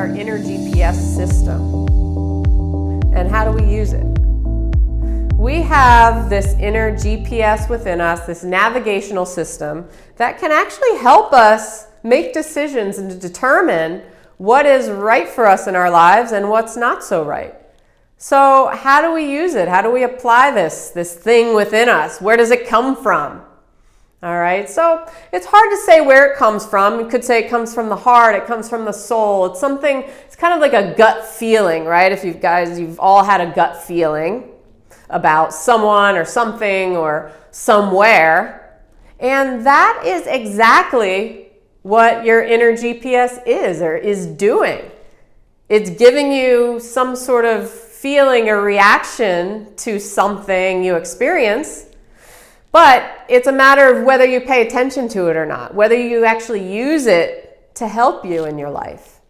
our inner GPS system. And how do we use it? We have this inner GPS within us, this navigational system that can actually help us make decisions and to determine what is right for us in our lives and what's not so right. So how do we use it? How do we apply this thing within us? Where does it come from? All right, so it's hard to say where it comes from. You could say it comes from the heart, it comes from the soul. It's something, it's kind of like a gut feeling, right? If you've all had a gut feeling about someone or something or somewhere. And that is exactly what your inner GPS is or is doing. It's giving you some sort of feeling or reaction to something you experience. But it's a matter of whether you pay attention to it or not, whether you actually use it to help you in your life.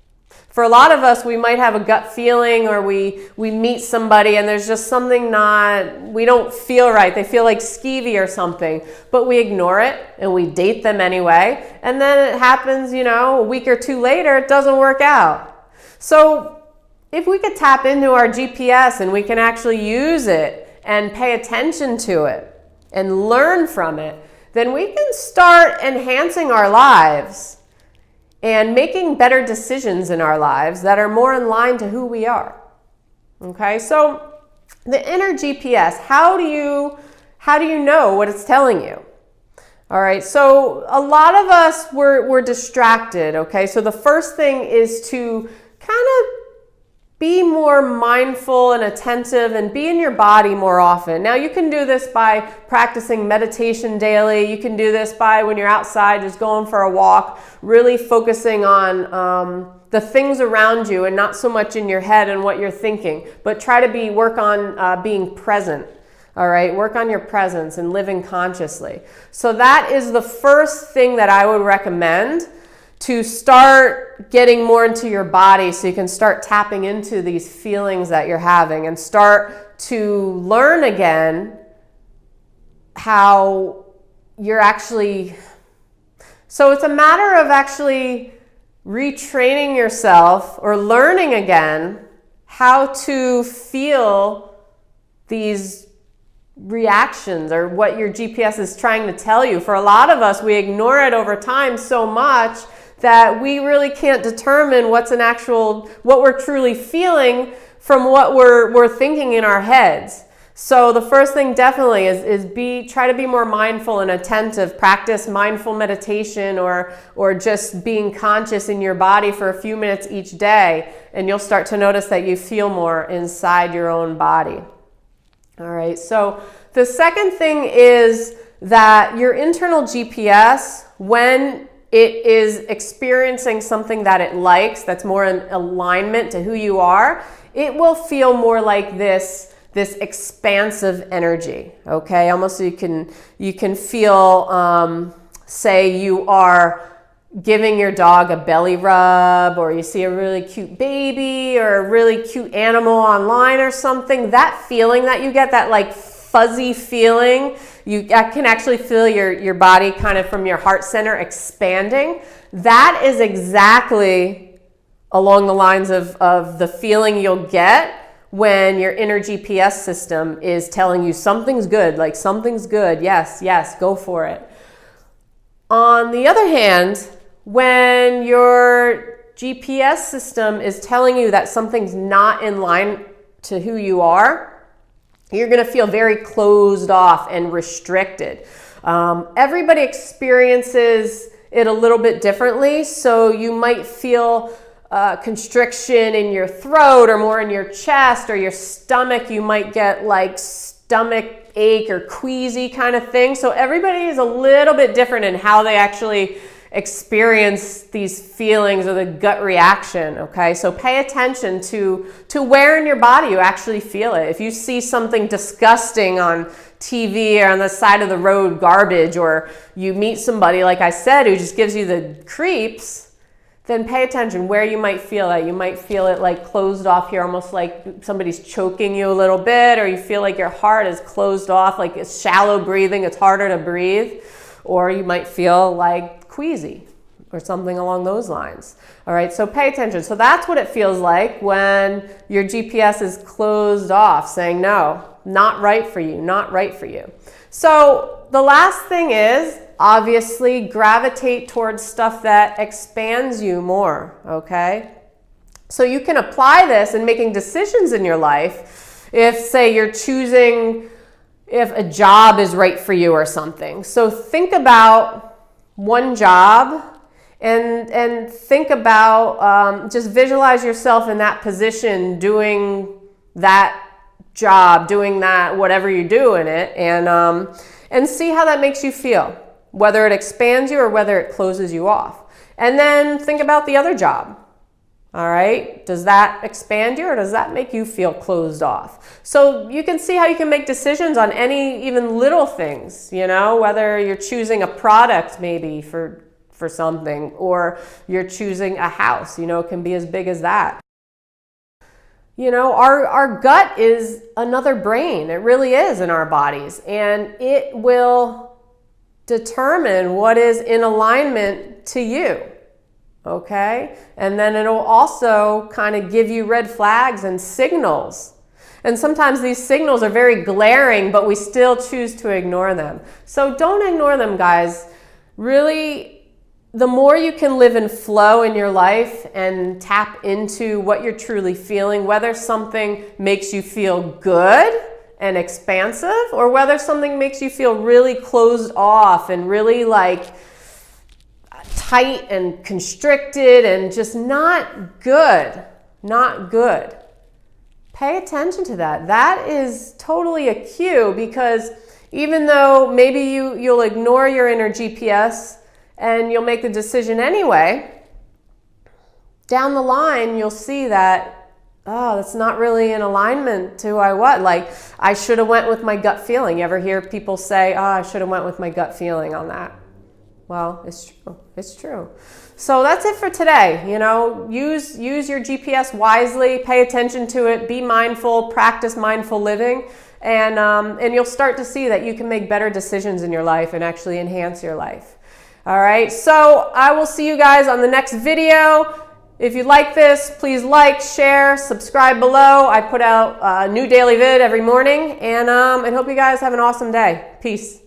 For a lot of us, we might have a gut feeling or we meet somebody and there's just something we don't feel right. They feel like skeevy or something, but we ignore it and we date them anyway. And then it happens, a week or two later, it doesn't work out. So if we could tap into our GPS and we can actually use it and pay attention to it, and learn from it, then we can start enhancing our lives and making better decisions in our lives that are more in line to who we are. Okay, so the inner GPS, how do you know what it's telling you? All right, so a lot of us we're distracted, okay? So the first thing is to kind of be more mindful and attentive and be in your body more often. Now you can do this by practicing meditation daily. You can do this by when you're outside just going for a walk, really focusing on the things around you and not so much in your head and what you're thinking, but try to work on being present. All right, work on your presence and living consciously. So that is the first thing that I would recommend, to start getting more into your body so you can start tapping into these feelings that you're having and start to learn again how you're actually... So it's a matter of actually retraining yourself or learning again how to feel these reactions or what your GPS is trying to tell you. For a lot of us, we ignore it over time so much that we really can't determine what we're truly feeling from what we're thinking in our heads. So the first thing definitely is try to be more mindful and attentive. Practice mindful meditation or just being conscious in your body for a few minutes each day, and you'll start to notice that you feel more inside your own body. All right, so the second thing is that your internal GPS, when it is experiencing something that it likes, that's more in alignment to who you are, it will feel more like this expansive energy, okay? Almost you can feel, say you are giving your dog a belly rub, or you see a really cute baby or a really cute animal online or something, that feeling that you get, that like fuzzy feeling, I can actually feel your body kind of from your heart center expanding. That is exactly along the lines of the feeling you'll get when your inner GPS system is telling you something's good, like something's good, yes, go for it. On the other hand, when your GPS system is telling you that something's not in line to who you are, you're going to feel very closed off and restricted. Everybody experiences it a little bit differently, so you might feel constriction in your throat or more in your chest or your stomach. You might get like stomach ache or queasy kind of thing. So everybody is a little bit different in how they actually experience these feelings or the gut reaction, okay? So pay attention to where in your body you actually feel it. If you see something disgusting on TV or on the side of the road, garbage, or you meet somebody, like I said, who just gives you the creeps, then pay attention where you might feel it. You might feel it like closed off here, almost like somebody's choking you a little bit, or you feel like your heart is closed off, like it's shallow breathing, it's harder to breathe, or you might feel like queasy. or something along those lines. All right, so pay attention. So that's what it feels like when your GPS is closed off, saying no, not right for you, not right for you. So the last thing is, obviously, gravitate towards stuff that expands you more, okay? So you can apply this in making decisions in your life if, say, you're choosing if a job is right for you or something. So think about one job and think about, just visualize yourself in that position doing that job, doing that, whatever you do in it, and see how that makes you feel, whether it expands you or whether it closes you off. And then think about the other job. All right, does that expand you or does that make you feel closed off? So you can see how you can make decisions on any even little things, you know, whether you're choosing a product maybe for something, or you're choosing a house, you know, it can be as big as that. You know, our gut is another brain. It really is in our bodies, and it will determine what is in alignment to you. Okay? And then it'll also kind of give you red flags and signals. And sometimes these signals are very glaring, but we still choose to ignore them. So don't ignore them, guys. Really, the more you can live in flow in your life and tap into what you're truly feeling, whether something makes you feel good and expansive, or whether something makes you feel really closed off and really like tight and constricted and just not good, not good. Pay attention to that. That is totally a cue, because even though maybe you'll ignore your inner GPS and you'll make the decision anyway, down the line you'll see that, oh, that's not really in alignment to like I should have went with my gut feeling. You ever hear people say, oh, I should have went with my gut feeling on that? Well, it's true. It's true. So that's it for today. You know, use your GPS wisely, pay attention to it, be mindful, practice mindful living, and you'll start to see that you can make better decisions in your life and actually enhance your life. All right. So I will see you guys on the next video. If you like this, please like, share, subscribe below. I put out a new daily vid every morning, and hope you guys have an awesome day. Peace.